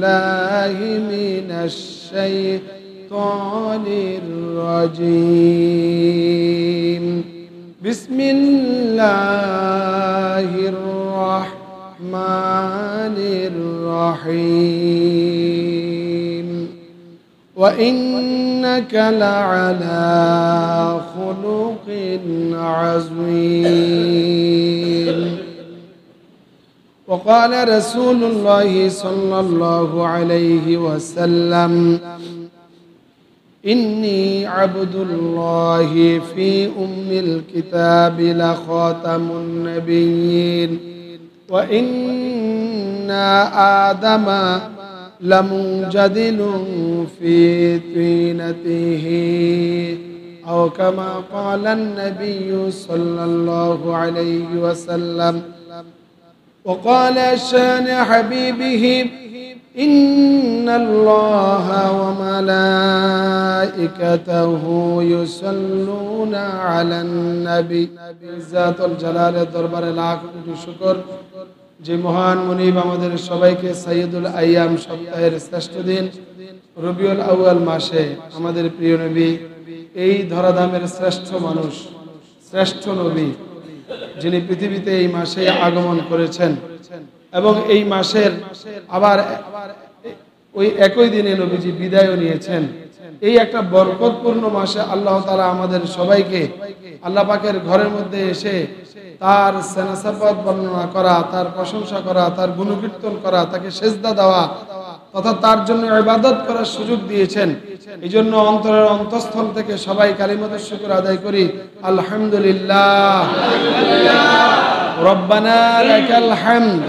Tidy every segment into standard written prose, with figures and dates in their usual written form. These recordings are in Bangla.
بالله من الشيطان الرجيم بسم الله الرحمن الرحيم وإنك لعلى خلق عظيم وقال رسول الله صلى الله عليه وسلم إني عبد الله في أم الكتاب لخاتم النبيين وإن آدم لمنجدل في طينته أو كما قال النبي صلى الله عليه وسلم وقال شان حبيبه إن الله وملائكته يصلون على النبي ذات الجلال দরবার লাখ কোটি শুকর যে মহান মুনিব আমাদের সবাইকে সাইয়্যিদুল আইয়াম সপ্তাহের শ্রেষ্ঠ দিন রবিউল আউয়াল মাসে আমাদের প্রিয় নবী এই ধরাধামের শ্রেষ্ঠ মানুষ শ্রেষ্ঠ নবী যিনি পৃথিবীতে এই মাসে আগমন করেছেন এবং এই মাসের আবার ওই একই দিনে নবীজি বিদায় নিয়েছেন এই একটা বরকতপূর্ণ মাসে আল্লাহ তাআলা আমাদের সবাইকে আল্লাহ পাকের ঘরের মধ্যে এসে তার সেনাসাফাত বর্ণনা করা তার প্রশংসা করা তার গুণকীর্তন করা তাকে সেজদা দেওয়া তথা তার জন্য ইবাদত করার সুযোগ দিয়েছেন এইজন্য অন্তরের অন্তঃস্থল থেকে সবাই কালিমাতুশ শুকর আদায় করি আলহামদুলিল্লাহ রব্বানা লাকাল হামদ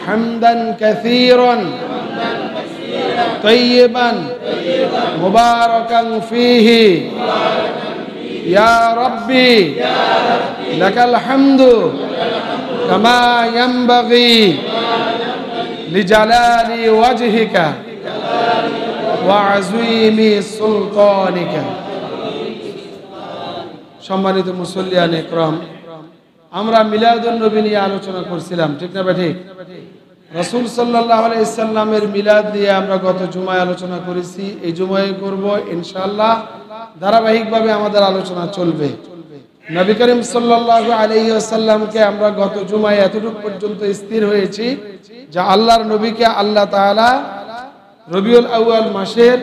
হামদান কাসীরান তাইয়িবান মুবারাকান ফীহি ইয়া রাব্বি লাকাল হামদু কামা ইয়ানবাগি লিজালালি ওয়াজহিকা ওয়া আযীমি সুলতানিকা সম্মানিত মুসল্লিয়ান ইকরাম আমরা মিলাদুন নবী নিয়ে আলোচনা করছিলাম ঠিক না ঠিক রাসূল সাল্লাল্লাহু আলাইহি সাল্লামের মিলাদ নিয়ে আমরা গত জুমায় আলোচনা করেছি এই জুমায় করব ইনশাআল্লাহ ধারাবাহিকভাবে আমাদের আলোচনা চলবে নবী করিম সাল্লাল্লাহু আলাইহি ওয়াসাল্লামকে আমরা গত জুমায় এতটুকু পর্যন্ত স্থির হয়েছি যে আল্লাহর নবীকে আল্লাহ তাআলা রবিউল আউয়াল মাসের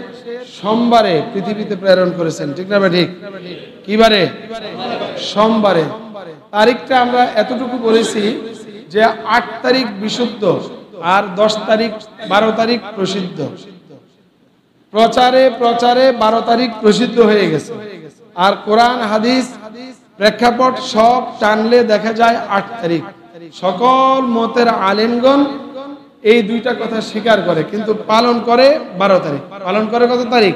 সোমবারে পৃথিবীতে প্রেরণ করেছেন ঠিক না ঠিক কি বারে সোমবারে তারিখটা আমরা এতটুকু বলেছি যে ৮ তারিখ বিশুদ্ধ আর ১০ তারিখ ১২ তারিখ প্রসিদ্ধ প্রচারে প্রচারে ১২ তারিখ প্রসিদ্ধ হয়ে গেছে আর কোরআন হাদিস প্রেক্ষাপট সব টানলে দেখা যায় ৮ তারিখ সকল মতের আলেমগণ এই দুইটা কথা স্বীকার করে কিন্তু পালন করে ১২ তারিখ পালন করে কত তারিখ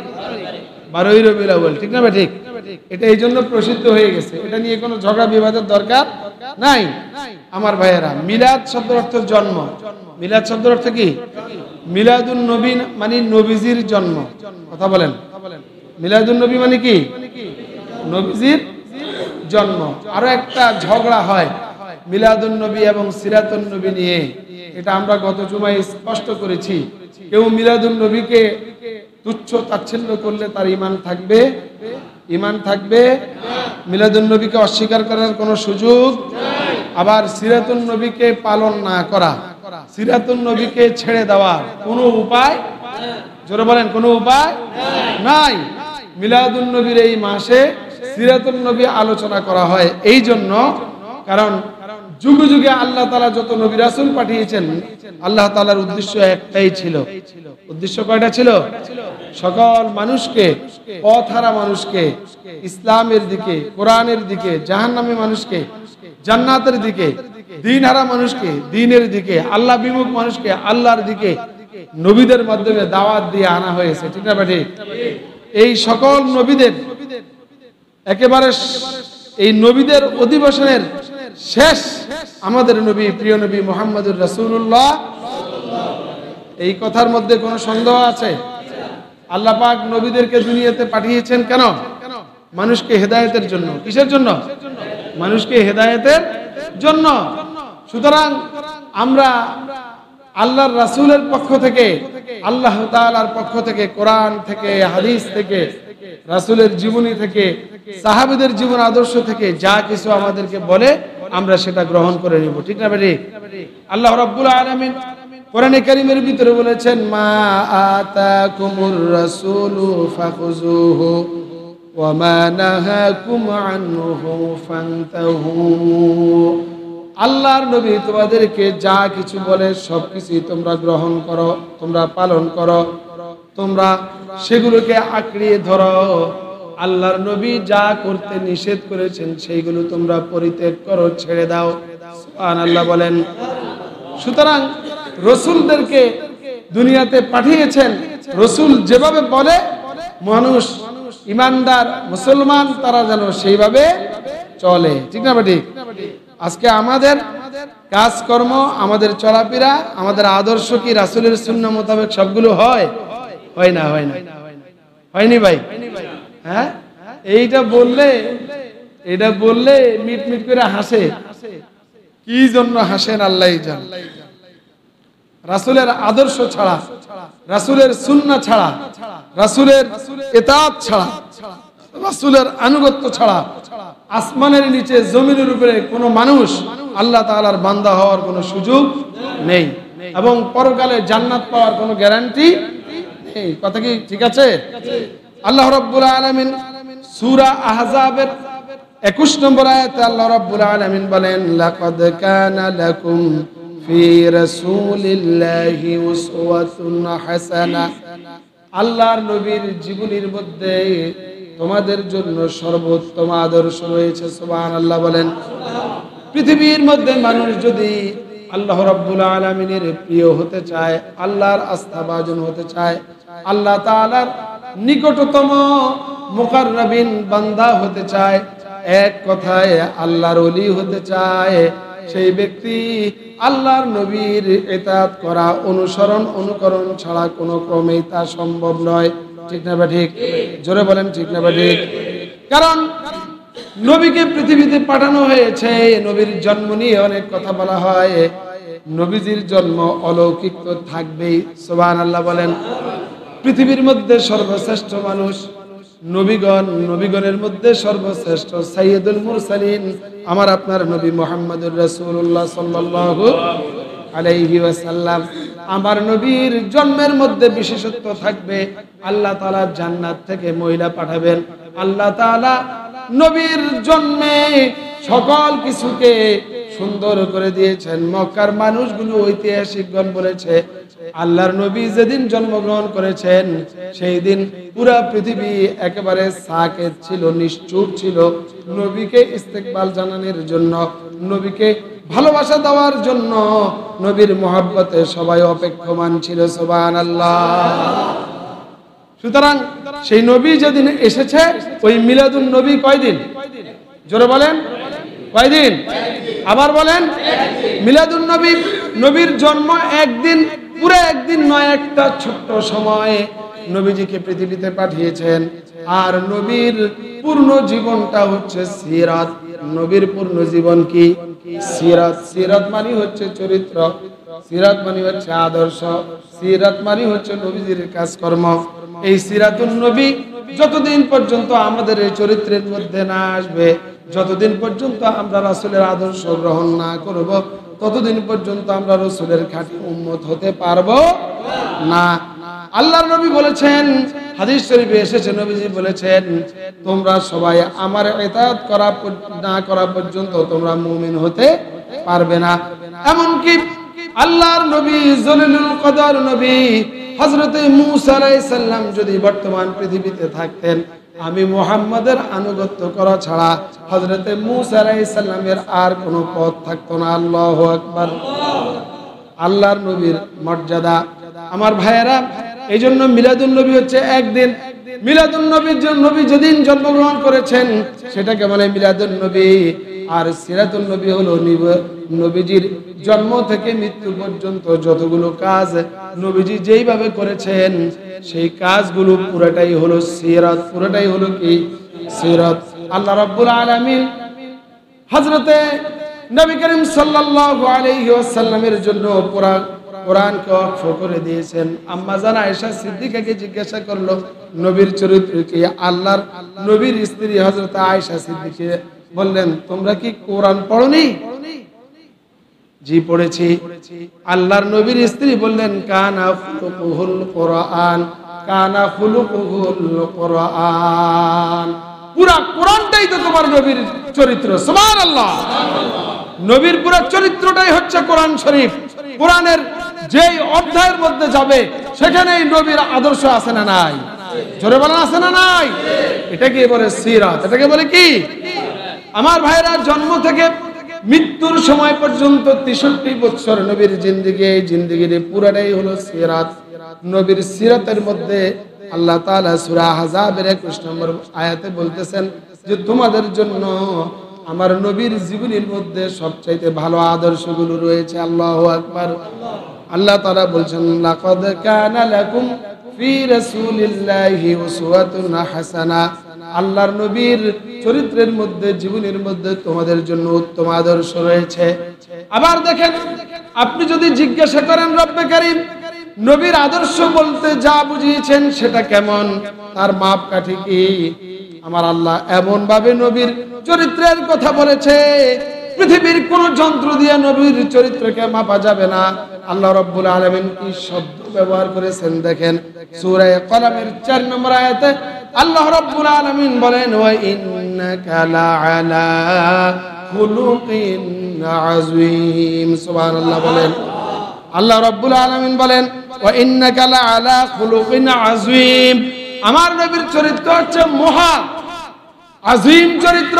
১২ই রবিউল আউয়াল ঠিক না ঠিক এটা এই জন্য প্রসিদ্ধ হয়ে গেছে এটা নিয়ে কোনো ঝগড়া বিবাদের দরকার নাই আমার ভাইয়েরা মিলাদ শব্দের অর্থ জন্ম মিলাদ শব্দের অর্থ কি মিলাদুন নবী মানে নবীজির জন্ম কথা বলেন মিলাদুন নবী মানে কি নবীজির জন্ম আরো একটা ঝগড়া হয় মিলাদুন নবী এবং সিরাতুন নবী নিয়ে এটা আমরা গত জুমায় স্পষ্ট করেছি কেউ মিলাদুন নবীকে তুচ্ছ তাচ্ছিল্য করলে তার ঈমান থাকবে মিলাদুন নবীকে অস্বীকার করার কোনো সুযোগ আবার সিরাতুন নবীকে পালন না করা সিরাতুন নবীকে ছেড়ে দেওয়ার কোনো উপায় জোরে বলেন কোনো উপায় নাই মিলাদুন নবীর এই মাসে সিরাতুন নবী আলোচনা করা হয় এই জন্য কারণ যুগে যুগে আল্লাহ তাআলা যত নবী রাসূল পাঠিয়েছেন আল্লাহ তাআলার উদ্দেশ্য একটাই ছিল উদ্দেশ্য কয়টা ছিল সকল মানুষকে পথহারা মানুষকে ইসলামের দিকে কোরআনের দিকে জাহান্নামী মানুষকে জান্নাতের দিকে দ্বীনহারা মানুষকে দ্বীনের দিকে আল্লাহ বিমুখ মানুষকে আল্লাহর দিকে নবীদের মাধ্যমে দাওয়াত দিয়ে আনা হয়েছে ঠিক না ঠিক এই সকল নবীদের একেবারে এই নবীদের অধিবেশনের শেষ আমাদের নবী প্রিয় নবী মুহাম্মদুর রাসূলুল্লাহ এই কথার মধ্যে কোনো সন্দেহ আছে আল্লাহ পাক নবীদেরকে দুনিয়াতে পাঠিয়েছেন কেন মানুষকে হেদায়েতের জন্য কিসের জন্য মানুষকে হেদায়েতের জন্য সুতরাং আমরা আল্লাহর রাসূলের পক্ষ থেকে, আল্লাহ তাআলার পক্ষ থেকে, কোরআন থেকে, হাদিস থেকে, রাসূলের জীবনী থেকে, সাহাবীদের জীবন আদর্শ থেকে যা কিছু আমাদেরকে বলে আমরা সেটা গ্রহণ করে নিব। ঠিক না ভাই? আল্লাহ রাব্বুল আলামিন কোরআনে কারীমের ভিতরে বলেছেন, মা আতাকুমুর রাসূলু ফাখুযুহু ওয়া মা নাহাকুম আনহু ফান্তাহু। আল্লাহর নবী তোমাদেরকে যা কিছু বলে সবকিছুই তোমরা গ্রহণ করো, তোমরা পালন করো, তোমরা সেগুলোকে আঁকড়িয়ে ধরো। আল্লাহর নবী যা করতে নিষেধ করেছেন সেইগুলো তোমরা পরিত্যাগ করো, ছেড়ে দাও। সুবহানাল্লাহ বলেন। সুতরাং রসুলদেরকে দুনিয়াতে পাঠিয়েছেন, রসুল যেভাবে বলে মানুষ ইমানদার মুসলমান তারা যেন সেইভাবে চলে। ঠিক না বেটি? আজকে আমাদের কাজকর্ম, আমাদের চলাফেরা, আমাদের আদর্শ কি রাসূলের সুন্নাহ মোতাবেক সবগুলো হয়? হয় না? হয় না? হয়নি ভাই? হ্যাঁ, এইটা বললে মিট মিট করে হাসে। কি জন্য হাসেন আল্লাহই জানে। রাসূলের আদর্শ ছাড়া, রাসূলের সুন্নাহ ছাড়া, রাসূলের ইতাআত ছাড়া, রাসূলের আনুগত্য ছাড়া আসমানের নিচে জমিনের উপরে কোনো মানুষ আল্লাহ তাআলার বান্দা হওয়ার কোনো সুযোগ নেই এবং পরকালে জান্নাত পাওয়ার কোনো গ্যারান্টি নেই। কথা কি ঠিক আছে? আল্লাহ রাব্বুল আলামিন সূরা আহজাবের 21 নম্বর আয়াতে আল্লাহ রাব্বুল আলামিন বলেন, লাকাদ কানা লাকুম ফি রাসূলিল্লাহি উসওয়াতুন হাসানাহ। আল্লাহর নবীর জীবনীর মধ্যে তোমাদের জন্য সর্বোত্তম আদর্শ রয়েছে। সুবহানাল্লাহ বলেন। পৃথিবীর মধ্যে মানুষ যদি আল্লাহ রাব্বুল আলামিনের প্রিয় হতে চায়, আল্লাহর আস্থাভাজন হতে চায়, আল্লাহ তাআলার নিকটতম মুকাররাবিন বান্দা হতে চায়, এক কথায় আল্লাহর ওলি হতে চায়, সেই ব্যক্তি আল্লাহর নবীর ইতাআত করা, অনুসরণ অনুকরণ ছাড়া কোনো ক্রমেই তা সম্ভব নয়। ঠিক না বা ঠিক? জোরে বলেন ঠিক না বা ঠিক? কারণ নবীকে পৃথিবীতে পাঠানো হয়েছে। নবীর জন্ম নিয়ে অনেক কথা বলা হয়। নবীজির জন্ম অলৌকিক তো থাকবেই। সুবহানাল্লাহ বলেন। পৃথিবীর মধ্যে সর্বশ্রেষ্ঠ মানুষ নবীগণ, নবীগণের মধ্যে সর্বশ্রেষ্ঠ সাইয়্যিদুল মুরসালিন আমার আপনার নবী মুহাম্মদুর রাসূলুল্লাহ সাল্লাল্লাহু আলাইহি ওয়াসাল্লাম। আমার নবীর জন্মের মধ্যে বিশেষত্ব থাকবে। আল্লাহ তাআলা জান্নাত থেকে মহিলা পাঠাবেন। আল্লাহ তাআলা নবীর জন্মে সকল কিছুকে সুন্দর করে দিয়েছেন। মক্কার মানুষগুলো ঐতিহাসিকগণ বলেছে, আল্লাহর নবী যেদিন জন্মগ্রহণ করেছেন সেই দিন পুরা পৃথিবী একেবারে সাকেত ছিল, নিশ্চুপ ছিল। নবীকে ইস্তেকবাল জানানোর জন্য, নবীকে ভালোবাসা দেওয়ার জন্য, নবীর মহব্বতে সবাই অপেক্ষমান ছিল। সুবহানাল্লাহ। সুতরাং সেই নবী যেদিন এসেছে, ওই মিলাদুন নবী কয়দিন? জোরে বলেন, কয়দিন? আবার বলেন, মিলাদুন নবী। নবীর জন্ম একদিন, পুরো একদিন নয়, একটা ছোট্ট সময়ে নবীজিকে পৃথিবীতে পাঠিয়েছেন। আর নবীর পূর্ণ জীবনটা হচ্ছে সিরাত। নবীর পূর্ণ জীবন কি? সিরাত। সিরাত মানে হচ্ছে চরিত্র, সিরাত মানে হচ্ছে আদর্শ, সিরাত মানে হচ্ছে নবীজির কাজকর্ম। এই সিরাতুন নবী যতদিন পর্যন্ত আমাদের এই চরিত্রের মধ্যে না আসবে, যতদিন পর্যন্ত আমরা রাসূলের আদর্শ গ্রহণ না করব, ততদিন পর্যন্ত আমরা রাসূলের খাঁটি উম্মত হতে পারবো না। আল্লাহর নবী বলেছেন, হাদিস শরীফে এসেছে, নবীজি বলেছেন, তোমরা সবাই আমার ইতাআত না করা পর্যন্ত তোমরা মুমিন হতে পারবে না। এমনকি আল্লাহর নবী জলিলুল কদর নবী হযরতে মূসা আলাইহিস সালাম যদি বর্তমান পৃথিবীতে থাকতেন, আমি মুহাম্মাদের আনুগত্য করা ছাড়া হযরতে মূসা আলাইহিস সালামের আর কোনো পথ থাকতো না। আল্লাহু আকবার। আল্লাহর নবীর মর্যাদা আমার ভাইয়েরা, এই জন্য মিলাদুন নবী হচ্ছে একদিন। মিলাদুন নবী যেদিন জন্মগ্রহণ করেছেন সেটাকে বলে মিলাদুন নবী। আর সিরাতুন নবী হলো নবীজির জন্ম থেকে মৃত্যু পর্যন্ত যতগুলো কাজ নবীজি যেইভাবে করেছেন সেই কাজগুলো পুরোটাই হলো সিরাত, পুরোটাই হলো কি? সিরাত। আল্লাহ রাব্বুল আলামিন হযরতে নবী করিম সাল্লাল্লাহু আলাইহি ওয়াসাল্লামের জন্য পুরা কোরআনকে ওয়াকফ করে দিয়েছেন। আম্মা জান আয়েশা সিদ্দিকাকে জিজ্ঞাসা করলো নবীর চরিত্র কি? আল্লাহর নবীর স্ত্রী হযরত আয়েশা সিদ্দিকা বললেন, তোমরা কি কোরআন পড়োনি? জি পড়েছি। আল্লাহর নবীর স্ত্রী বললেন, কানা খুলুকুহুল কোরআন, কানা খুলুকুহুল কোরআন। পুরা কোরআনটাই তো তোমার নবীর চরিত্র। সুবহানাল্লাহ। নবীর পুরো চরিত্রটাই হচ্ছে কোরআন শরীফ। কোরআনের যেই অধ্যায়ের মধ্যে যাবে সেখানেই নবীর আদর্শ আছে না নাই? জোরে বলেন আছে না নাই? এটাকে বলে সিরাত। এটাকে বলে কি? আমার ভাইরা, জন্ম থেকে মৃত্যুর সময় পর্যন্ত 63 বছর নবীর জিন্দেগি, এই জিন্দেগির পুরাটাই হলো সিরাত। নবীর সিরাতের মধ্যে আল্লাহ তাআলা সূরা আহজাবের 21 নম্বর আয়াতে বলতেছেন যে তোমাদের জন্য আমার নবীর জীবনের মধ্যে সবচাইতে ভালো আদর্শগুলো রয়েছে। আল্লাহু আকবার। আল্লাহ তাআলা বলছেন, লাকাদ কানা লাকুম ফি রাসূলিল্লাহি উসওয়াতুন হাসানাহ। আল্লাহর নবীর চরিত্রের মধ্যে, জীবনের মধ্যে তোমাদের জন্য উত্তম আদর্শ রয়েছে। আবার দেখেন, আপনি যদি জিজ্ঞাসা করেন রব্বে কারীম নবীর আদর্শ বলতে যা বুঝিয়েছেন সেটা কেমন, তার মাপকাঠি কি? আমার আল্লাহ এমন ভাবে নবীর চরিত্রের কথা বলেছে, পৃথিবীর কোন যন্ত্র দিয়ে নবীর চরিত্রকে মাপা যাবে না। আল্লাহ রাব্বুল আলামিন কি শব্দ ব্যবহার করেছেন দেখেন। সূরা কলমের 4 নম্বর আয়াতে আল্লাহ রাব্বুল আলামিন বলেন, ওয়া ইন্নাকা লাআলা খুলুকিন আযীম। সুবহানাল্লাহ বলেন। আল্লাহ রাব্বুল আলামিন বলেন, ওয়া ইন্নাকা লাআলা খুলুকিন আযীম। আমার নবীর চরিত্র হচ্ছে মহা আযীম চরিত্র।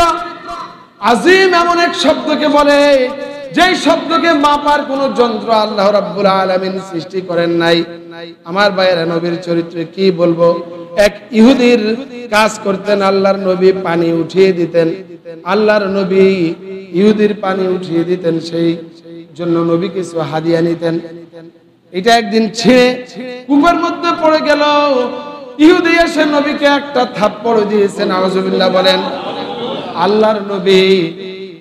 আযীম এমন এক শব্দকে বলে যেই শব্দকে মাপার কোন যন্ত্র আল্লাহ রাব্বুল আলামিন সৃষ্টি করেন নাই। আমার ভাইয়েরা, নবীর চরিত্রে কি বলবো? এক ইহুদির কাজ করতেন, আল্লাহর নবী পানি উঠিয়ে দিতেন। আল্লাহর নবী ইহুদির পানি উঠিয়ে দিতেন, সেই জন্য নবী কিছু হাদিয়া নিতেন। এটা একদিন ছিঁড়ে কূপের মধ্যে পড়ে গেল। ইহুদি এসে নবীকে একটা থাপ্পড় দিয়েছেন। নাউজুবিল্লাহ বলেন। আল্লাহর নবী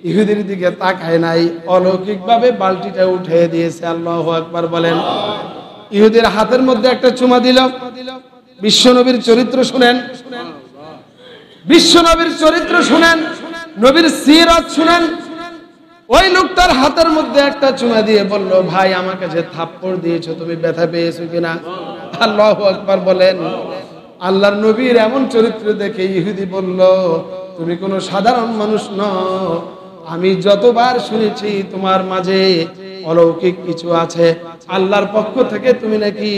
ইহুদির দিকে তাকায় নাই, অলৌকিকভাবে বালতিটা উঠে দিয়েছে। আল্লাহু আকবার বলেন। ইহুদির হাতের মধ্যে একটা চুমা দিল। বিশ্ব নবীর চরিত্র শুনেন, বিশ্ব নবীর চরিত্র শুনেন, নবীর সিরাত শুনেন। ওই লোকটার হাতের মধ্যে একটা চুমা দিয়ে বলল, ভাই আমাকে যে থাপ্পড় দিয়েছো তুমি ব্যথা পেয়েছো কিনা? আল্লাহু আকবার বলেন। আল্লাহর নবীর এমন চরিত্র দেখে ইহুদি বলল, তুমি কোনো সাধারণ মানুষ নও। আমি যতবার শুনেছি তোমার মাঝে অলৌকিক কিছু আছে, আল্লাহর পক্ষ থেকে তুমি নাকি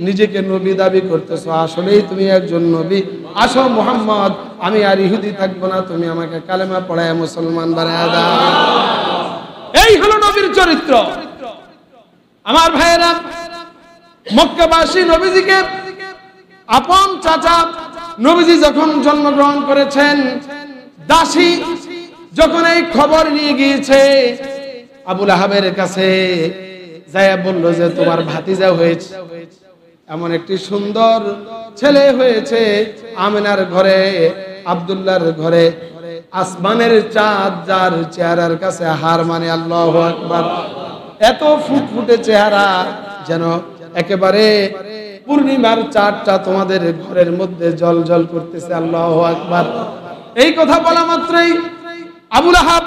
নিজেকে নবী দাবি করতেছো। আসলেই তুমি একজন নবী। আসো মুহাম্মদ, আমি আর ইহুদি থাকবো না, তুমি আমাকে কালেমা পড়ায় মুসলমান বানায় দাও। এই হলো নবীর চরিত্র। আমার ভাইয়েরা, মক্কাবাসী নবীজিকে আপন চাচা, নবীজি যখন জন্মগ্রহণ করেছেন, দাসী যখন এই খবর নিয়ে গিয়েছে আবু লাহাবের কাছে, যায়া বলল যে তোমার ভাতিজা হয়েছে, এমন একটি সুন্দর ছেলে হয়েছে। আমিনার ঘরে, আব্দুল্লাহর ঘরে আসমানের চাঁদ যার চেহারার কাছে হার মানে। আল্লাহু আকবার। এত ফুটফুটে চেহারা, যেন একেবারে পূর্ণিমার চাঁদটা তোমাদের ঘরের মধ্যে জলজল করতেছে। আল্লাহু আকবার। এই কথা বলা মাত্রই আবু লাহাব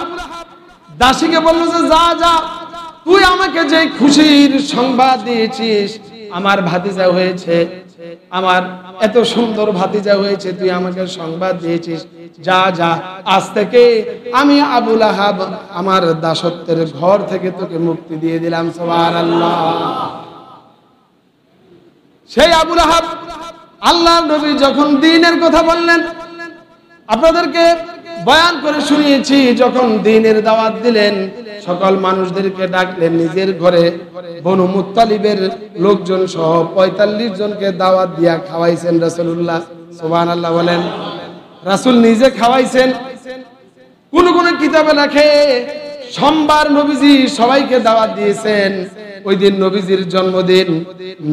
দাসীকে বলল যে যা যা, তুই আমাকে যে খুশির সংবাদ দিয়েছিস, আমার ভাতিজা হয়েছে, আমার এত সুন্দর ভাতিজা হয়েছে, তুই আমাকে সংবাদ দিয়েছিস, যা যা, আজ থেকে আমি আবু লাহাব আমার দাসত্বের ঘর থেকে তোকে মুক্তি দিয়ে দিলাম। সুবহানাল্লাহ। সেই আবু লাহাব আল্লাহর নবী যখন দ্বীনের কথা বললেন, আপনাদেরকে বয়ান করে শুনিয়েছি, যখন দ্বীনের দাওয়াত দিলেন, সকল মানুষদেরকে ডাকলেন নিজের ঘরে। বনু মুত্তালিবের লোকজন সহ 45 জনকে দাওয়াত দিয়া খাওয়াইছেন রাসূলুল্লাহ। সুবহানাল্লাহ বলেন। রাসূল নিজে খাওয়াইছেন। কোন কোন কিতাবে লেখে সোমবার নবীজি সবাইকে দাওয়াত দিয়েছেন। ওই দিন নবীজির জন্মদিন,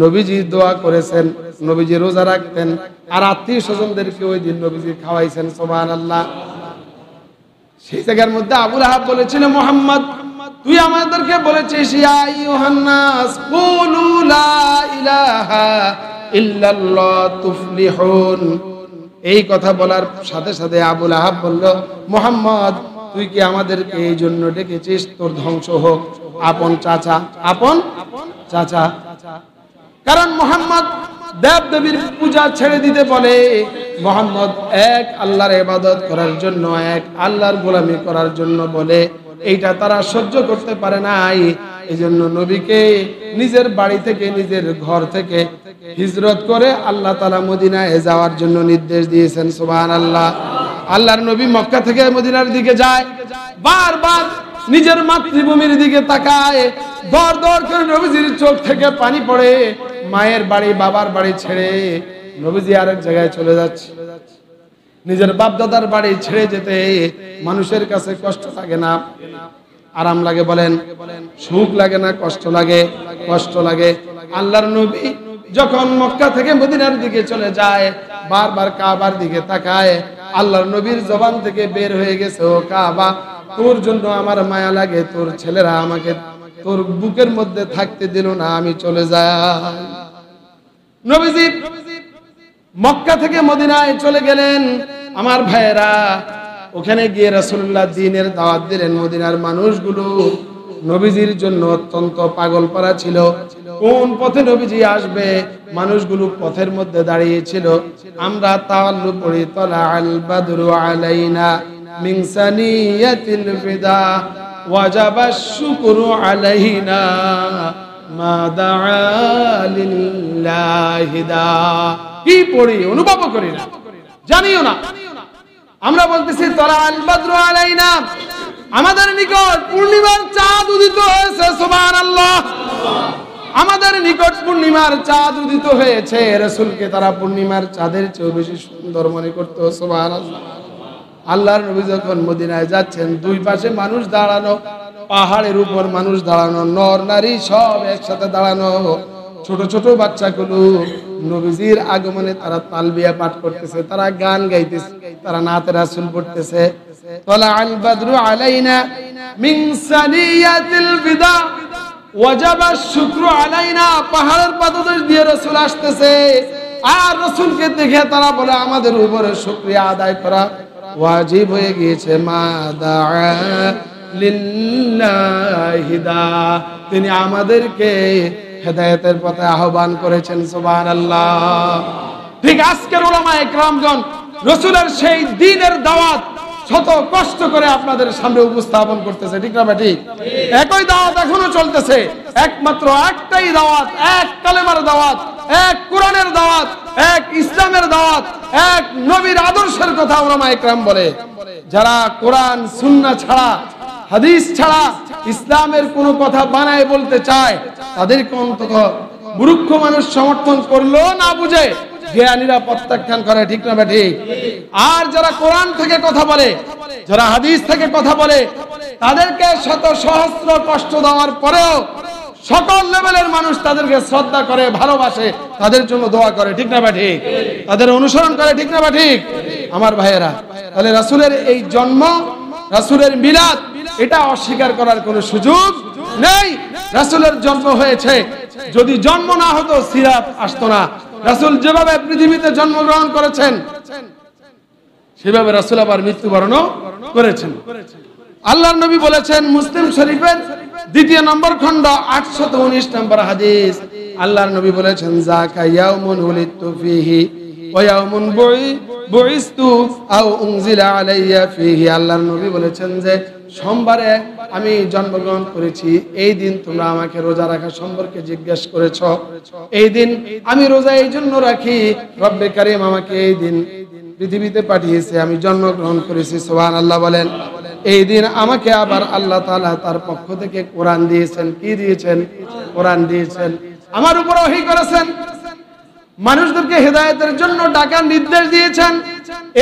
নবীজি দোয়া করেছেন, নবীজি রোজা রাখতেন, আর আত্মীয় স্বজনদেরকে ওই দিন নবীজি খাওয়াইছেন। সুবহানাল্লাহ। সেই জায়গার মধ্যে আবু লাহাব বলেছিল, মুহাম্মদ তুই আমাদেরকে বলেছিস ইয়া আইয়ুহান নাস কুলু লা ইলাহা ইল্লাল্লাহ তুফলিহুন। এই কথা বলার সাথে সাথে আবু লাহাব বলল, মুহাম্মদ তুই কি আমাদেরকে এই জন্য ডেকেছিস তোর ধ্বংস হোক? আপন চাচা। কারণ মুহাম্মদ দেব দেবীর পূজা ছেড়ে দিতে বলে, মুহাম্মদ এক আল্লাহর ইবাদত করার জন্য, এক আল্লাহর গোলামি করার জন্য বলে। এইটা তারা সহ্য করতে পারে নাই। এজন্য নবীকে নিজের বাড়ি থেকে, নিজের ঘর থেকে হিজরত করে আল্লাহ তাআলা মদিনায় যাওয়ার জন্য নির্দেশ দিয়েছেন। সুবহানাল্লাহ। আল্লাহর নবী মক্কা থেকে মদিনার দিকে যায়, বারবার নিজের মাতৃভূমির দিকে তাকায়, দর দর করে নবীজির চোখ থেকে পানি পড়ে। মায়ের বাড়ি, বাবার বাড়ি ছেড়ে নবীজি আরেক জায়গায় চলে যাচ্ছে। নিজের বাপ দাদার বাড়ি ছেড়ে যেতে মানুষের কাছে কষ্ট লাগে না, আরাম লাগে? বলেন, সুখ লাগে না কষ্ট লাগে? কষ্ট লাগে। আল্লাহর নবী যখন মক্কা থেকে মদিনার দিকে চলে যায়, বারবার কাবার দিকে তাকায়। আল্লাহর নবীর জবান থেকে বের হয়ে গেছে, ও কাবা, তোর জন্য আমার মায়া লাগে, তোর ছেলেরা আমাকে তোর বুকের মধ্যে থাকতে দিল না, আমি চলে যাই। নবীজি মক্কা থেকে মদিনায় চলে গেলেন। আমার ভাইয়েরা, ওখানে গিয়ে রাসূলুল্লাহ দ্বীনের দাওয়াত দিলেন। মদিনার মানুষগুলো নবীজির জন্য অত্যন্ত পাগল পারা ছিল। কোন পথে নবীজি আসবে, মানুষগুলো পথের মধ্যে দাঁড়িয়ে ছিল। আমরা তাওয়াল্লু পড়ি, তালা আল বাদরু আলাইনা মিন সানিয়াতিল ফিদা ওয়াজাবা শুকরু আলাইনা মা দাআ লিল্লাহি দা। কি পড়ি, অনুভব করি না, জানিও না। আমরা বলতেছি তালা আল বাদরু আলাইনা, আমাদের নিকট পূর্ণিমার চাঁদ উদিত হয়েছে। সুবহানাল্লাহ। আমাদের নিকট পূর্ণিমার চাঁদ উদিত হয়েছে। রাসূলকে তারা পূর্ণিমার চাঁদের চেয়েও বেশি সুন্দর মনে করত। সুবহানাল্লাহ। আল্লাহর নবী যখন মদিনায় যাচ্ছেন, দুই পাশে মানুষ দাঁড়ানো, পাহাড়ের উপর মানুষ দাঁড়ানো, নর নারী সব একসাথে দাঁড়ানো। ছোট ছোট বাচ্চাগুলো নবীজির আগমনে তারা তালবিয়া পাঠ করতেছে, তারা গান গাইতেছে, তারা নাতে রাসূল পড়তেছে। তালা আল বাদরু আলাইনা মিন সানিয়াতিল বিদা ওয়াজাবা শুকরু আলাইনা। পাহাড়ের পাদদেশ দিয়ে রাসূল আসতেছে, আর রাসূলকে দেখে তারা বলে আমাদের উপরে শুকরিয়া আদায় করা ওয়াজিব হয়ে গিয়েছে। মা দাআ লিল্লাহি দা, তিনি আমাদেরকে হেদায়েতের পথে আহ্বান করেছেন। সুবহানাল্লাহ। ঠিক আজকের উলামায়ে কেরামগণ রাসূলের সেই দ্বীনের দাওয়াত শত কষ্ট করে আপনাদের সামনে উপস্থাপন করতেছে, ঠিক না ঠিক? একই দাওয়াত এখনো চলতেছে, একমাত্র একটাই দাওয়াত, এক কালেমার দাওয়াত, এক কোরআনের দাওয়াত, এক ইসলামের দাওয়াত, এক নবীর আদর্শের কথা উলামায়ে কেরাম বলে। যারা কোরআন সুন্নাহ ছাড়া, হাদিস ছাড়া ইসলামের কোনো কথা বানায় বলতে চায়, তাদেরকে অন্তত মূর্খ মানুষ সমর্থন করলো না বুঝে জ্ঞানীরা প্রত্যাখ্যান করে, ঠিক না ঠিক? আর যারা কোরআন থেকে কথা বলে, যারা হাদিস থেকে কথা বলে, তাদেরকে শত সহস্র কষ্ট দেওয়ার পরেও সকল লেভেলের মানুষ তাদেরকে শ্রদ্ধা করে, ভালোবাসে, তাদের জন্য দোয়া করে, ঠিক না ঠিক? তাদের অনুসরণ করে, ঠিক না ঠিক? আমার ভাইয়েরা, তাহলে রাসূলের এই জন্ম, রাসূলের মিলাদ, এটা অস্বীকার করার কোনো সুযোগ নেই। রাসূলের জন্ম হয়েছে, যদি জন্ম না হতো সিরাত আসতো না। রাসূল যেভাবে পৃথিবীতে জন্মগ্রহণ করেছেন, সেভাবে রাসূল আবার মৃত্যুবরণও করেছেন। আল্লাহর নবী বলেছেন, মুসলিম শরীফের 2 নম্বর খণ্ড 819 নম্বর হাদিস, আল্লাহর নবী বলেছেন, যাকা ইয়াউমুন উলিদতু ফীহি ওয়া ইয়াউমুন বুইসতু আও উনজিলা আলাইয়া ফীহি। আল্লাহর নবী বলেছেন যে সোমবারে আমি জন্মগ্রহণ করেছি, এই দিন তোমরা আমাকে রোজা রাখা সম্পর্কে জিজ্ঞেস করেছ। এই দিন আমি রোজা এই জন্য রাখি, রব্বে কারীম আমাকে এই দিন পৃথিবীতে পাঠিয়েছে, আমি জন্মগ্রহণ করেছি। সুবহানাল্লাহ বলেন। এই দিন আমাকে আবার আল্লাহ তাআলা তার পক্ষ থেকে কোরআন দিয়েছেন। কি দিয়েছেন? কোরআন দিয়েছেন। আমার উপর ওহী করেছেন, মানুষদেরকে হেদায়েতের জন্য ডাকার নির্দেশ দিয়েছেন।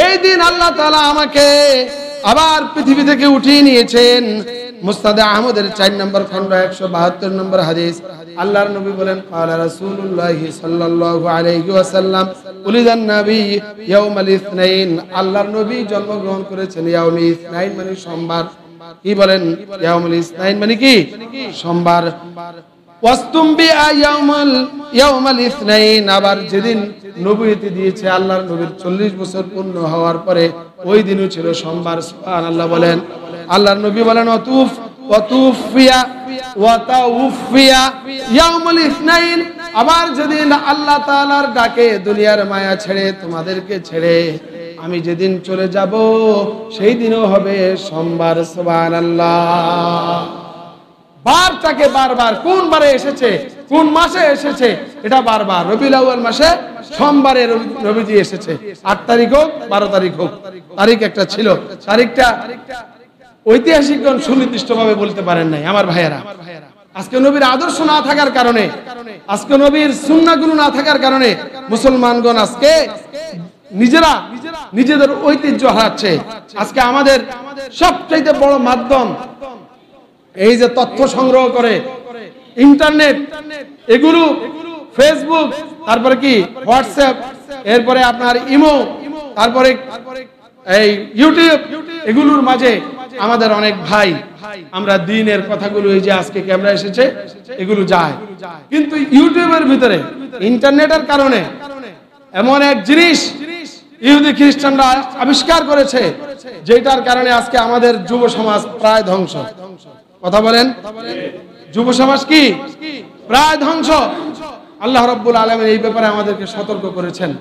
এই দিন আল্লাহ তাআলা আমাকে আবার পৃথিবী থেকে উঠিয়ে নিয়েছেন। মুসনাদে আহমদের 4 নম্বর খণ্ড 172 নম্বর হাদিস, আল্লাহর নবী বলেন, ক্বালা রাসূলুল্লাহ সাল্লাল্লাহু আলাইহি ওয়াসাল্লাম উলিদান নবী ইয়াউমাল ইসনাইন। আল্লাহর নবী জন্মগ্রহণ করেছেন ইয়াউমে ইসনাইন, মানে সোমবার। কি বলেন ইয়াউমুল ইসনাইন মানে কি সোমবার ওয়াস্তুমবি ইয়াউমাল ইসনাইন আবার যেদিন নবুয়তি দিয়েছে আল্লাহর নবীর 40 বছর পূর্ণ হওয়ার পরে ওই দিনও ছিল সোমবার সুবহানাল্লাহ বলেন আল্লাহর নবী বলেন ওয়াতুফিয়া ইয়াউমুল ইসনাইন আবার যেদিন আল্লাহ তাআলার ডাকে দুনিয়ার মায়া ছেড়ে তোমাদেরকে ছেড়ে আমি যেদিন চলে যাব সেই দিনও হবে সোমবার সুবহানাল্লাহ বারটাকে বারবার কোন বারে এসেছে কোন মাসে এসেছে এটা বারবার রবিউল আউয়াল মাসে সোমবারে নবীজি এসেছে 8 তারিখ হোক 12 তারিখ হোক তারিখ একটা ছিল তারিখটা ঐতিহাসিকগণ সুনির্দিষ্টভাবে বলতে পারেন নাই আমার ভাইয়েরা আজকে নবীর আদর্শ না থাকার কারণে আজকে নবীর সুন্নাহগুলো না থাকার কারণে মুসলমানগণ আজকে নিজেরা নিজেদের ঐতিহ্য হারাচ্ছে আজকে আমাদের সবচেয়ে বড় মাধ্যম এই যে তথ্য সংগ্রহ করে ইন্টারনেট এগুলো ফেসবুক তারপরে কি হোয়াটসঅ্যাপ এরপরে আপনার ইমো তারপরে এই ইউটিউব এগুলোর মাঝে আমাদের অনেক ভাই আমরা দ্বীনের কথাগুলো এই যে আজকে ক্যামেরা এসেছে এগুলো যায় কিন্তু ইউটিউবের ভিতরে ইন্টারনেটের কারণে এমন এক জিনিস ইহুদি খ্রিস্টানরা আবিষ্কার করেছে যেটার কারণে আজকে আমাদের যুব সমাজ প্রায় ধ্বংস কথা বলেন যুব সমাজ কি প্রায় ধ্বংস আল্লাহ রাব্বুল আলামিন এই ব্যাপারে আমাদেরকে সতর্ক করেছেন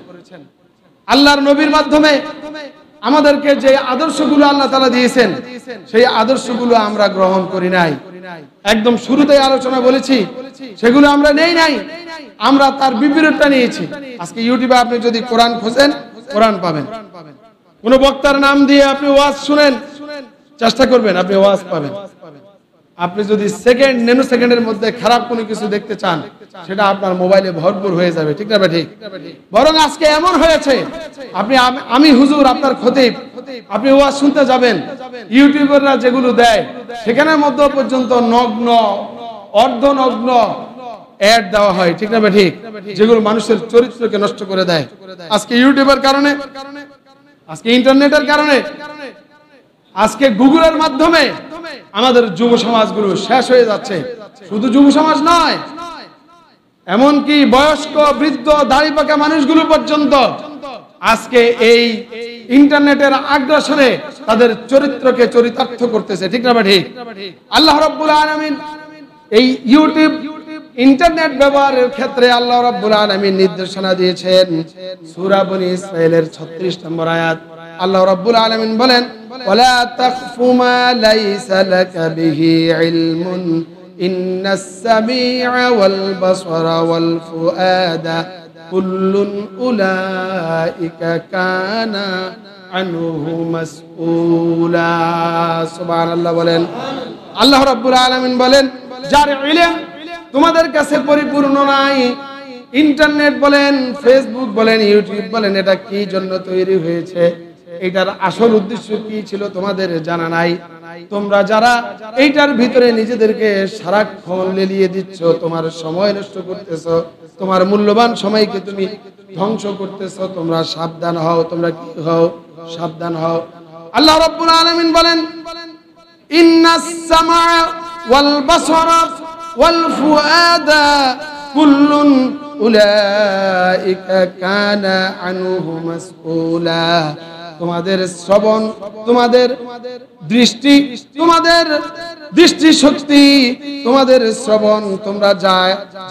আল্লাহর নবীর মাধ্যমে আমাদেরকে যে আদর্শগুলো আল্লাহ তাআলা দিয়েছেন সেই আদর্শগুলো আমরা গ্রহণ করি নাই একদম শুরুতেই আলোচনা বলেছি সেগুলো আমরা নেই নাই আমরা তার বিপরীতটা নিয়েছি আজকে ইউটিউবে আপনি যদি কোরআন খোঁজেন কোরআন পাবেন কোন বক্তার নাম দিয়ে আপনি ওয়াজ শুনেন চেষ্টা করবেন আপনি ওয়াজ পাবেন আপনি যদি সেকেন্ড ন্যানো সেকেন্ডের মধ্যে খারাপ কোনো কিছু দেখতে চান সেটা আপনার মোবাইলে ভরপুর হয়ে যাবে ঠিক না ঠিক বরং আজকে এমন হয়েছে আপনি আমি হুজুর আপনার খতিব আপনি ওয়াজ শুনতে যাবেন ইউটিউবাররা যেগুলো দেয় সেখানের মধ্যে পর্যন্ত নগ্ন অর্ধনগ্ন অ্যাড দেওয়া হয় ঠিক না ঠিক যেগুলো মানুষের চরিত্রকে নষ্ট করে দেয় আজকে ইউটিউবের কারণে আজকে ইন্টারনেটের কারণে আজকে গুগলের মাধ্যমে আমাদের যুব সমাজগুলো শেষ হয়ে যাচ্ছে শুধু যুব সমাজ নয় এমনকি বয়স্ক বৃদ্ধ দাড়ি পাকা মানুষগুলো পর্যন্ত আজকে এই ইন্টারনেটের আগ্রাসনে তাদের চরিত্রকে চরিতার্থ করতেছে ঠিক না ঠিক আল্লাহ রাব্বুল আলামিন এই ইউটিউব ইন্টারনেট ব্যবহারের ক্ষেত্রে আল্লাহ রাব্বুল আলামিন নির্দেশনা দিয়েছেন সূরা বনী ইসরাঈলের 36 নম্বর আয়াত আল্লাহ রাব্বুল আলামিন বলেন ওয়ালা তাখফু মা লাইসা লাকা বিহি ইলমুন ইন্নাস সামিআ ওয়াল বাসারা ওয়াল ফুআদা কুল্লুন উলাইকা কানা আনহু মাসউলা সুবহানাল্লাহ বলেন আল্লাহ রাব্বুল আলামিন বলেন যার ইলম তোমাদের কাছে পরিপূর্ণ নাই ইন্টারনেট বলেন ফেসবুক বলেন ইউটিউব বলেন এটা কি জন্য তৈরি হয়েছে এটার আসল উদ্দেশ্য কি ছিল তোমাদের জানা নাই তোমরা যারা এইটার ভিতরে নিজেদেরকে সারাক্ষণ লেলিয়ে দিচ্ছ তোমার সময় নষ্ট করতেছো তোমার মূল্যবান সময়কে তুমি ধ্বংস করতেছো তোমরা সাবধান হও তোমরা কি হও সাবধান হও আল্লাহ রাব্বুল আলামিন বলেন ইন্নাস সামা ওয়াল বাসারা ওয়াল ফুআদা কুল্লুন উলাইকা কানা আনহু মাসউলা তোমাদের শ্রবণ তোমাদের দৃষ্টি তোমাদের দৃষ্টি শক্তি তোমাদের শ্রবণ তোমরা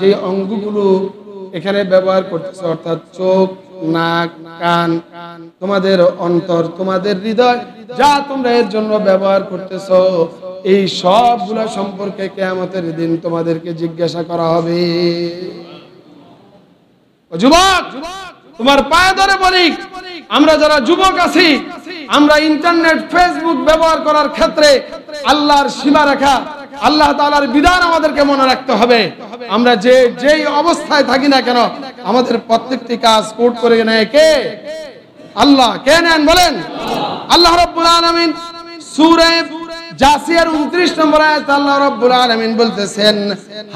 যে অঙ্গগুলো এখানে ব্যবহার করতেছো অর্থাৎ চোখ নাক কান তোমাদের অন্তর তোমাদের হৃদয় যা তোমরা এর জন্য ব্যবহার করতেছো এই সবগুলো সম্পর্কে কিয়ামতের দিন তোমাদেরকে জিজ্ঞাসা করা হবে যুবক তোমার পায়ে ধরে বলি আমরা যারা যুবক আছি আমরা ইন্টারনেট ফেসবুক ব্যবহার করার ক্ষেত্রে আল্লাহর সীমারেখা আল্লাহ তাআলার বিধান আমাদেরকে মনে রাখতে হবে আমরা যেই অবস্থায় থাকি না কেন আমাদের প্রত্যেকটি কাজ কোড করে নেয় কে আল্লাহ কে নেন বলেন আল্লাহ রাব্বুল আলামিন সূরা জাসিয়ার 29 নম্বর আয়াত আল্লাহ রাব্বুল আলামিন বলতেছেন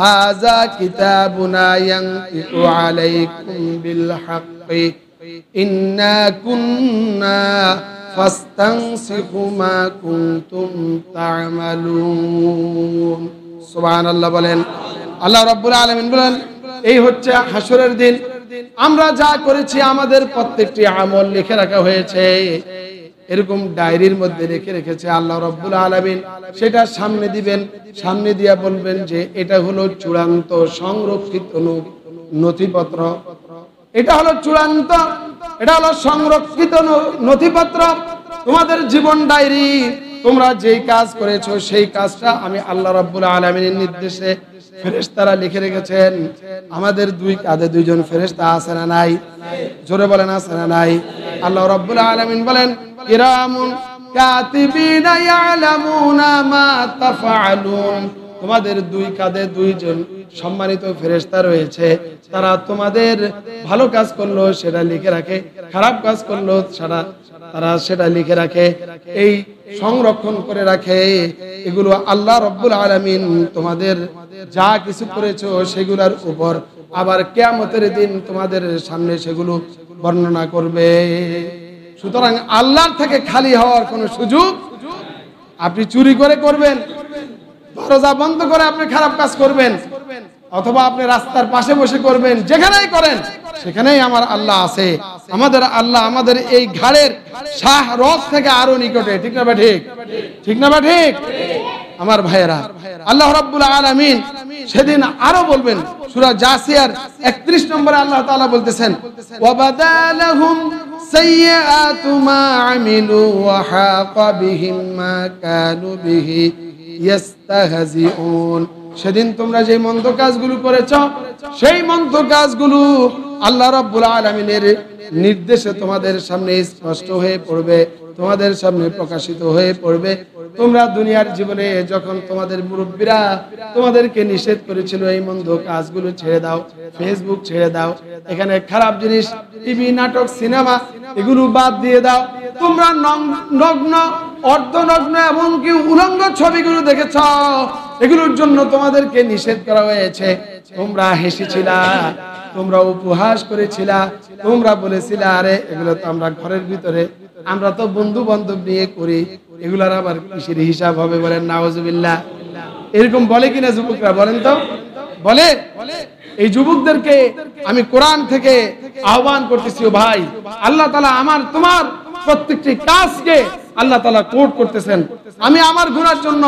হাযা কিতাবুনা ইয়ানতিকু আলাইকুম বিল হাক্কি ইন্না কুন্না ফাস্তানসিখু মা কুনতুম তা'মালুন। সুবহানাল্লাহ বলেন। আল্লাহ রাব্বুল আলামিন বলেন, এই হচ্ছে হাসরের দিন। আমরা যা করেছি আমাদের প্রত্যেকটি আমল লিখে রাখা হয়েছে, এরকম ডায়েরির মধ্যে রেখেছে আল্লাহ রাব্বুল আলামিন। সেটা সামনে দিবেন, সামনে দিয়া বলবেন যে এটা হলো চূড়ান্ত সংরক্ষিত নথিপত্র, এটা হলো চূড়ান্ত, এটা হলো সংরক্ষিত নথিপত্র। তোমাদের জীবন ডায়েরি, তোমরা যেই কাজ করেছো সেই কাজটা আমি আল্লাহ রাব্বুল আলামিনের নির্দেশে ফেরেশতারা লিখে রেখেছেন। আমাদের দুই কাঁধে দুইজন ফেরেশতা আছে না নাই? জোরে বলেন আছে না নাই? আল্লাহ রাব্বুল আলামিন বলেন, কিরামুন কাতিবিনা ইয়ালামুনা মা তাফআলুন। তোমাদের দুই কাঁধে দুইজন সম্মানিত ফেরেশতা রয়েছে, তারা তোমাদের ভালো কাজ করলো সেটা লিখে রাখে, খারাপ কাজ করলো তারা সেটা লিখে রাখে, এই সংরক্ষণ করে রাখে। এগুলো আল্লাহ রাব্বুল আলামিন তোমাদের যা কিছু করেছো সেগুলোর উপর আবার কিয়ামতের দিন তোমাদের সামনে সেগুলো বর্ণনা করবে। সুতরাং আল্লাহর থেকে খালি হওয়ার কোনো সুযোগ, আপনি চুরি করে করবেন, দরজা বন্ধ করে আপনি খারাপ কাজ করবেন, অথবা আপনি রাস্তার পাশে বসে করবেন, যেখানেই করেন সেখানেই আমার আল্লাহ আছে। আমাদের আল্লাহ আমাদের এই ঘাড়ের শাহ রস থেকে আরো নিকটে। ঠিক না বা ঠিক? ঠিক না বা ঠিক? আমার ভাইয়েরা, আল্লাহ রাব্বুল আলামিন সেদিন আরো বলবেন। সূরা জাসিয়ার 31 নম্বরে আল্লাহ তাআলা বলতেছেন, ওয়াবাদালাহুম সাইয়্যাতু মা আমিলু ওয়া হাকা বিহিম মা কানু বিহি ইস্তাহজিউন। সেদিন তোমরা যে মন্দ কাজগুলো করেছো সেই মন্দ কাজগুলো আল্লাহ রাব্বুল আলামিনের নির্দেশে তোমাদের সামনে স্পষ্ট হয়ে পড়বে, তোমাদের সামনে প্রকাশিত হয়ে পড়বে। তোমরা দুনিয়ার জীবনে যখন তোমাদের মুরব্বীরা তোমাদেরকে নিষেধ করেছিল এই মন্দ কাজগুলো ছেড়ে দাও, ফেসবুক ছেড়ে দাও, এখানে খারাপ জিনিস, টিভি, নাটক, সিনেমা এগুলো বাদ দিয়ে দাও, তোমরা নগ্ন, অর্ধনগ্ন এবং কি উলঙ্গ ছবিগুলো দেখেছ, এগুলোর জন্য তোমাদেরকে নিষেধ করা হয়েছে। তোমরা হেসেছিলা, তোমরা উপহাস করেছিলা, তোমরা বলেছিলা আরে এগুলো তো আমরা ঘরের ভিতরে, আমরা তো বন্ধু বান্ধব নিয়ে করি, এগুলার আবার কিসের হিসাব হবে? বলেন নাউজুবিল্লাহ। এরকম বলে কিনা যুবকরা? বলেন তো, বলে? এই যুবকদেরকে আমি কোরআন থেকে আহ্বান করতেছি, ও ভাই, আল্লাহ তাআলা আমার তোমার প্রত্যেকটি কাজকে আল্লাহ তাআলা কোট করতেছেন। আমি আমার গুনার জন্য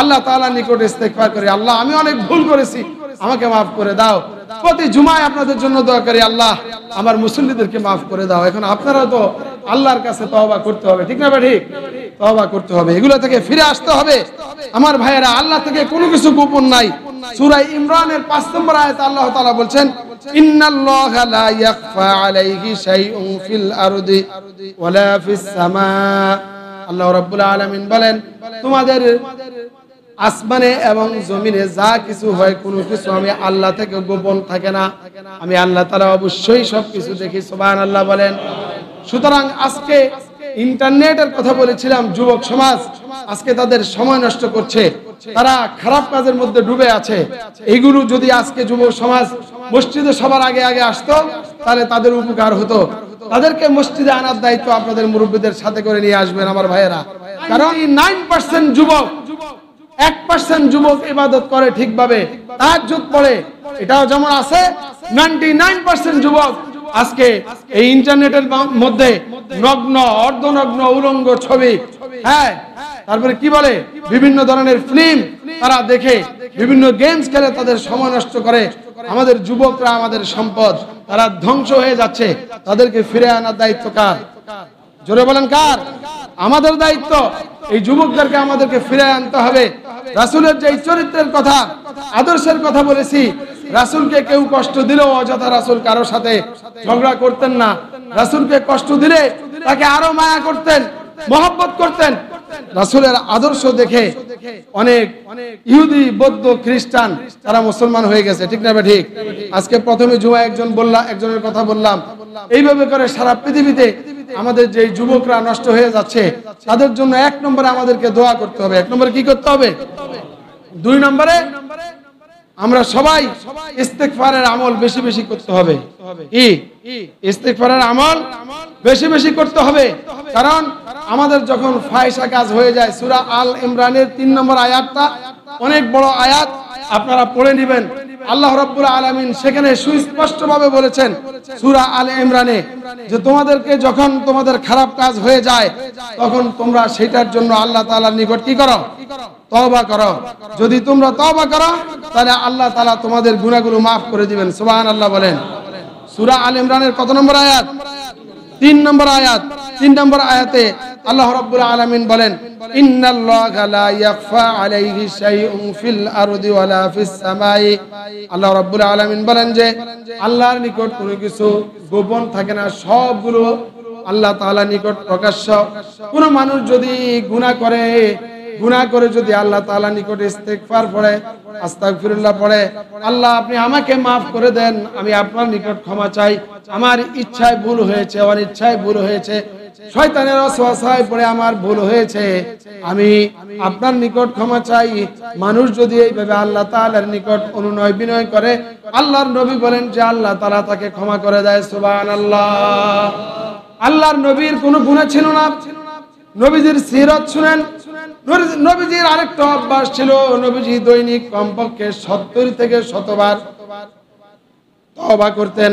আল্লাহ তাআলার নিকটে ইস্তেগফার করি, আল্লাহ আমি অনেক ভুল করেছি, আমাকে মাফ করে দাও। প্রতি জুমায় আপনাদের জন্য দোয়া করি, আল্লাহ আমার মুসল্লিদেরকে মাফ করে দাও। এখন আপনারাও তো আল্লাহর কাছে তওবা করতে হবে। ঠিক না? ঠিক, তওবা করতে হবে, এগুলো থেকে ফিরে আসতে হবে। আমার ভাইয়েরা, আল্লাহ থেকে কোনো কিছু গোপন নাই। সূরা ইমরানের 5 নম্বর আয়াতে আল্লাহ তাআলা বলছেন, ইন্নাল্লাহা লা ইয়াখফা আলাইহি শাইউন ফিল আরদি ওয়ালা ফিস সামা। আল্লাহ রাব্বুল আলামিন বলেন, তোমাদের আসমানে এবং জমিনে যা কিছু হয় কোনো কিছু আমি আল্লাহ থেকে গোপন থাকে না। আমি আল্লাহ তাআলা অবশ্যই সবকিছু দেখি। সুবহানাল্লাহ বলেন। সুতরাং আজকে ইন্টারনেটের কথা বলেছিলাম, যুবক সমাজ আজকে তাদের সময় নষ্ট করছে, তারা খারাপ কাজের মধ্যে ডুবে আছে। এইগুলো যদি আজকে যুবক সমাজ মসজিদে সবার আগে আগে আসতো তাহলে তাদের উপকার হতো। তাদেরকে মসজিদে আনার দায়িত্ব আপনাদের মুরব্বীদের সাথে করে নিয়ে আসবেন আমার ভাইয়েরা। কারণ 9% যুবক, 1% যুবক ইবাদত করে ঠিকভাবে, তাহাজ্জুদ পড়ে, এটাও যেমন আছে। 99% যুবক আজকে এই ইন্টারনেটের মধ্যে নগ্ন, অর্ধনগ্ন, উলঙ্গ ছবি, হ্যাঁ, তারপরে কি বলে বিভিন্ন ধরনের ফিল্ম তারা দেখে, বিভিন্ন গেমস খেলে তাদের সময় নষ্ট করে। আমাদের যুবকরা আমাদের সম্পদ, তারা ধ্বংস হয়ে যাচ্ছে। তাদেরকে ফিরে আনার দায়িত্ব কার? জোরে বলেন কার? আমাদের দায়িত্ব। এই যুবকদেরকে আমাদেরকে ফিরে আনতে হবে। রাসূলের যে চরিত্রের কথা, আদর্শের কথা বলেছি, রাসূলকে কেউ কষ্ট দিলেও অযথা রাসূল কারো সাথে ঝগড়া করতেন না। রাসূলকে কষ্ট দিলে তাকে আরো মায়া করতেন, মহব্বত করতেন। রাসূলের আদর্শ দেখে অনেক ইহুদি, বৌদ্ধ, খ্রিস্টান তারা মুসলমান হয়ে গেছে। ঠিক না? ঠিক। আজকে প্রথমে জুমা একজনের কথা বললাম। এইভাবে করে সারা পৃথিবীতে আমাদের যে যুবকরা নষ্ট হয়ে যাচ্ছে তাদের জন্য 1 নম্বরে আমাদেরকে দোয়া করতে হবে। 1 নম্বরে কি করতে হবে? 2 নম্বরে আমরা সবাই ইস্তেগফারের আমল বেশি বেশি করতে হবে। কি ইস্তিগফারের আমল বেশি বেশি করতে হবে। কারণ আমাদের যখন ফাহিশা কাজ হয়ে যায়, সূরা আল ইমরানের 3 নম্বর আয়াতটা অনেক বড় আয়াত, আপনারা পড়ে নেবেন। আল্লাহ রাব্বুল আলামিন সেখানে সুস্পষ্টভাবে বলেছেন সূরা আল ইমরানে যে তোমাদেরকে যখন তোমাদের খারাপ কাজ হয়ে যায় তখন তোমরা সেটার জন্য আল্লাহ তাআলার নিকট কি করো? তওবা করো। যদি তোমরা তওবা করো তাহলে আল্লাহ তাআলা তোমাদের গুনাহগুলো maaf করে দিবেন। সুবহানাল্লাহ বলেন। সূরা আল ইমরানের কত নম্বর আয়াত? 3 নম্বর আয়াত। 3 নম্বর আয়াতে আল্লাহ রাব্বুল আলামিন বলেন ইন্নাল্লাহা লা ইয়াখফা আলাইহি শাইউন ফিল আরদি ওয়ালা ফিস সামাই। আল্লাহ রাব্বুল আলামিন বলেন যে আল্লাহর নিকট কোনো কিছু গোপন থাকে না, সবগুলো আল্লাহ তাআলার নিকট প্রকাশ্য। কোন মানুষ যদি গুনাহ করে যদি আল্লাহ তাআলার নিকট ইস্তিগফার পড়ে, আস্তাগফিরুল্লাহ পড়ে, আল্লাহ আপনি আমাকে maaf করে দেন, আমি আপনার নিকট ক্ষমা চাই, আমার ইচ্ছায় ভুল হয়েছে, অনিচ্ছায় ভুল হয়েছে, শয়তানের ওয়াসওয়াসায় পড়ে আমার ভুল হয়েছে, আমি আপনার নিকট ক্ষমা চাই। মানুষ যদি এইভাবে আল্লাহ তাআলার নিকট অনুনয় বিনয় করে, আল্লাহর নবী বলেন যে আল্লাহ তাআলা তাকে ক্ষমা করে দেয়। সুবহানাল্লাহ। আল্লাহর নবীর কোনো গুনাহ ছিল না। নবীজির সিরাত শুনেন। নবীজির আরেকটা অভ্যাস ছিল, নবীজি দৈনিক কমপক্ষে 70 থেকে 100 বার তওবা করতেন।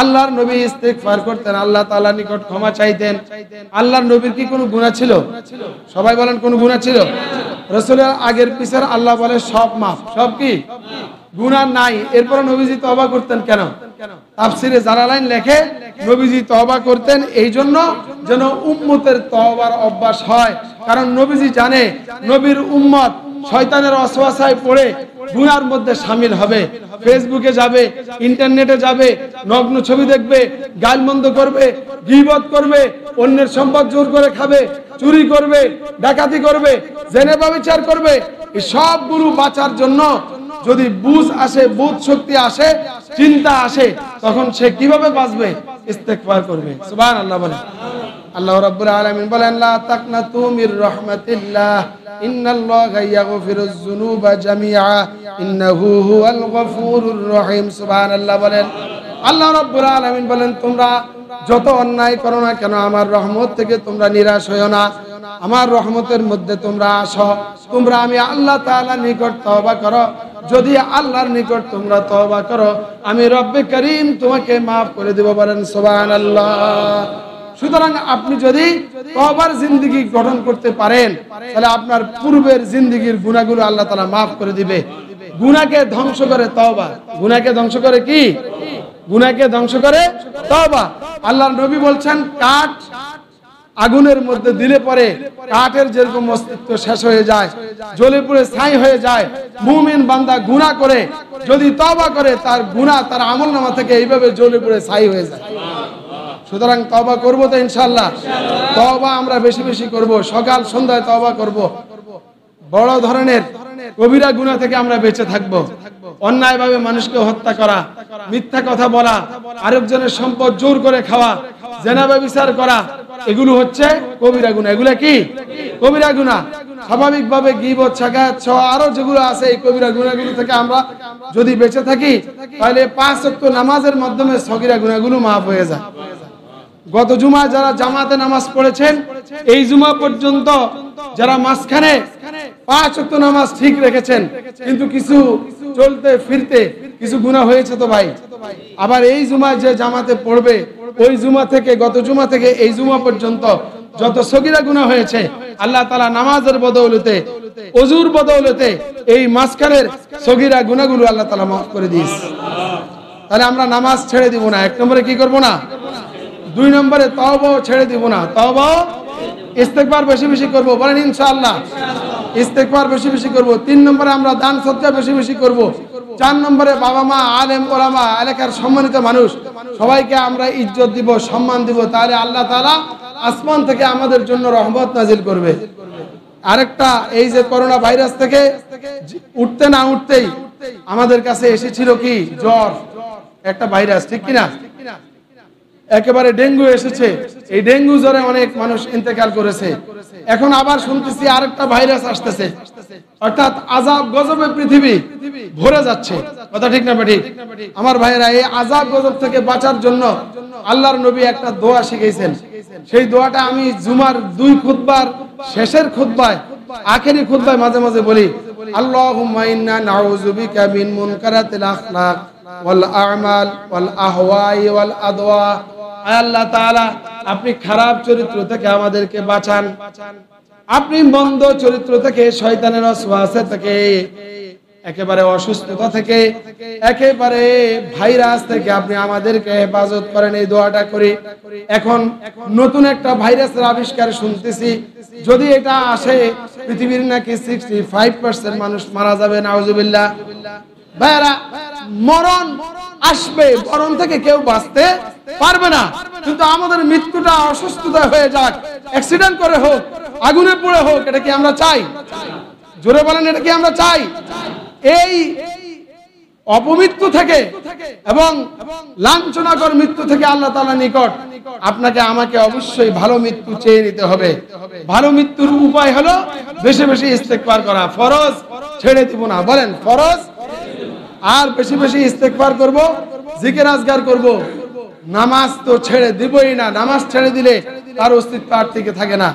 আল্লাহর নবী ইস্তিগফার করতেন, আল্লাহ তাআলার নিকট ক্ষমা চাইতেন। আল্লাহর নবীর কি কোনো গুনাহ ছিল? সবাই বলেন কোন গুনাহ ছিল? রাসূলের আগের পিছের আল্লাহ বলে সব maaf, সব কি গুনাহ নাই। এরপর নবীজি তওবা করতেন কেন? তাফসিরে জালালাইন লেখে নবীজি তওবা করতেন এই জন্য যেন উম্মতের তওবার অভ্যাস হয়। কারণ নবীজি জানে নবীর উম্মত শয়তানের ওয়াসওয়াসায় পড়ে গুনার মধ্যে শামিল হবে, ফেসবুকে যাবে, ইন্টারনেটে যাবে, নগ্ন ছবি দেখবে, গালমন্দ করবে, গীবত করবে, অন্যের সম্পদ জোর করে খাবে, চুরি করবে, ডাকাতি করবে, জেনে ব্যভিচার করবে। এই সবগুলো বাঁচার জন্য যদি বুঝ আসে, বুধ শক্তি আসে, চিন্তা আসে, তখন সে কিভাবে বাঁচবে? ইস্তিগফার করবে। সুবহানাল্লাহ বলেন। আল্লাহ রাব্বুল আলামিন বলেন লা তাকনাতু মির রাহমাতিল্লাহ ইন্নাল্লাহা ইয়াগফিরুয যুনুবা জামিআ ইন্নাহু হুয়াল গফুরুর রহিম। সুবহানাল্লাহ বলেন। আল্লাহ রাব্বুল আলামিন বলেন তোমরা যত অন্যায় করো না কেন আমার রহমত থেকে তোমরা নিরাশ হইও না, আমার রহমতের মধ্যে তোমরা আসো, তোমরা আমি আল্লাহ তাআলার নিকট তওবা করো। যদি আল্লাহর নিকট তোমরা তওবা করো আমি রব্বে করিম তোমাকে maaf করে দেব। বলেন সুবহানাল্লাহ। সুতরাং আপনি যদি তওবার জিন্দেগি গঠন করতে পারেন তাহলে আপনার পূর্বের জিন্দেগির গুনাহগুলো আল্লাহ তাআলা maaf করে দিবে। গুনাহকে ধ্বংস করে তওবা। গুনাহকে ধ্বংস করে কি? গুনাহকে ধ্বংস করে তওবা। আল্লাহর নবী বলছেন কাঠ আগুনের মধ্যে দিলে পরে কাঠের যেরকম অস্তিত্ব শেষ হয়ে যায়, জ্বলে পুড়ে ছাই হয়ে যায়, মুমিন বান্দা গুনাহ করে যদি তওবা করে তার গুনাহ তার আমলনামা থেকে এইভাবে জ্বলে পুড়ে ছাই হয়ে যায়। সুতরাং তওবা করব তো ইনশাআল্লাহ। তওবা আমরা বেশি বেশি করব, সকাল সন্ধ্যায় তওবা করব। বড় ধরনের কবিরা গুনাহ থেকে আমরা বেঁচে থাকব। অন্যায়ভাবে মানুষকে হত্যা করা, মিথ্যা কথা বলা, আরেকজনের সম্পদ জোর করে খাওয়া, জেনা ব্যভিচার করা, এগুলো হচ্ছে কবিরা গুনাহ। এগুলা কি? কবিরা গুনাহ। স্বাভাবিকভাবে গীবত, শাকায়াত সহ আরো যেগুলো আছে এই কবিরা গুনাহগুলো থেকে আমরা যদি বেঁচে থাকি তাহলে 5 ওয়াক্ত নামাজের মাধ্যমে সগীরা গুনাহগুলো maaf হয়ে যায়। গত জুমা যারা জামাতে নামাজ পড়েছেন এই জুমা পর্যন্ত যারা মাঝখানে 5 ওয়াক্ত নামাজ ঠিক রেখেছেন কিন্তু কিছু চলতে ফিরতে কিছু গুনাহ হয়েছে তো ভাই। আবার এই জুমা যে জামাতে পড়বে ওই জুমা থেকে, গত জুমা থেকে এই জুমা পর্যন্ত যত সগীরা গুনাহ হয়েছে আল্লাহ তাআলা নামাজের বদৌলতে, ওযুর বদৌলতে এই মাঝখানের সগীরা গুনাহগুলো আল্লাহ তাআলা maaf করে দিয়েছে। তাহলে আমরা নামাজ ছেড়ে দিব না। 1 নম্বরে কি করব না? 2 নম্বরে তওবা ছেড়ে দিব না। তওবা ইস্তিগফার বেশি বেশি করব। বলেন ইনশাআল্লাহ। ইস্তিগফার বেশি বেশি করব। 3 নম্বরে আমরা দান সদকা বেশি বেশি করব। 4 নম্বরে বাবা মা, আলেম ওলামা, এলাকার সম্মানিত মানুষ সবাইকে আমরা ইজ্জত দিব, সম্মান দিব। তাহলে আল্লাহ তাআলা আসমান থেকে আমাদের জন্য রহমত নাজিল করবে। আরেকটা, এই যে করোনা ভাইরাস থেকে উঠতে না উঠতেই আমাদের কাছে এসেছিল কি? জ্বর, একটা ভাইরাস, ঠিক কিনা? একেবারে ডেঙ্গু এসেছে। এই ডেঙ্গু জ্বরে অনেক মানুষ ইন্তেকাল করেছে। এখন আবার শুনতেছি আরেকটা ভাইরাস আসতেছে। অর্থাৎ আযাব গজবে পৃথিবী ভরে যাচ্ছে, কথা ঠিক না ঠিক? আমার ভাইয়েরা, এই আযাব গজব থেকে বাঁচার জন্য আল্লাহর নবী একটা দোয়া শিখিয়েছেন। সেই দোয়াটা আমি জুমার 2 খুতবার শেষের খুতবায়, আখেরি খুতবায় মাঝে মাঝে বলি, আল্লাহুম্মা ইন্না নাউযু বিকা মিন মুনকারাতিল আখলাক ওয়াল আমাল ওয়াল আহওয়াই ওয়াল আদওয়া। আল্লাহ তাআলা, আপনি খারাপ চরিত্র থেকে আমাদেরকে বাঁচান, আপনি মন্দ চরিত্র থেকে, শয়তানের ওয়াসওয়াসা থেকে, একেবারে অসুস্থতা থেকে, একেবারে ভাইরাস থেকে আপনি আমাদেরকে হেফাজত করেন। এই দোয়াটা করি। এখন নতুন একটা ভাইরাসের আবিষ্কার শুনতেছি, যদি এটা আসে পৃথিবীর নাকি 65% মানুষ মারা যাবে, নাউজুবিল্লাহ। ভাইরা, মরণ আসবে, মরণ থেকে কেউ বাঁচতে পারবে না, কিন্তু আমাদের মৃত্যুটা অসুস্থতা হয়ে যাক, অ্যাক্সিডেন্ট করে হোক, আগুনে পুড়ে হোক, এটা কি আমরা চাই? জোরে বলেন, এটা কি আমরা চাই? এই অপমৃত্যু থেকে এবং লাঞ্ছনাকর মৃত্যু থেকে আল্লাহ তাআলার নিকট আপনাকে আমাকে অবশ্যই ভালো মৃত্যু চেয়ে নিতে হবে। ভালো মৃত্যুর উপায় হলো বেশি বেশি ইস্তেগফার করা। ফরজ ছেড়ে দিব না, বলেন ফরজ, আর বেশি বেশি ইস্তেগফার করব, জিকির আজগার করব। নামাজ তো ছেড়ে দিবই না, নামাজ ছেড়ে দিলে তার অস্তিত্ব আর থেকে থাকে না।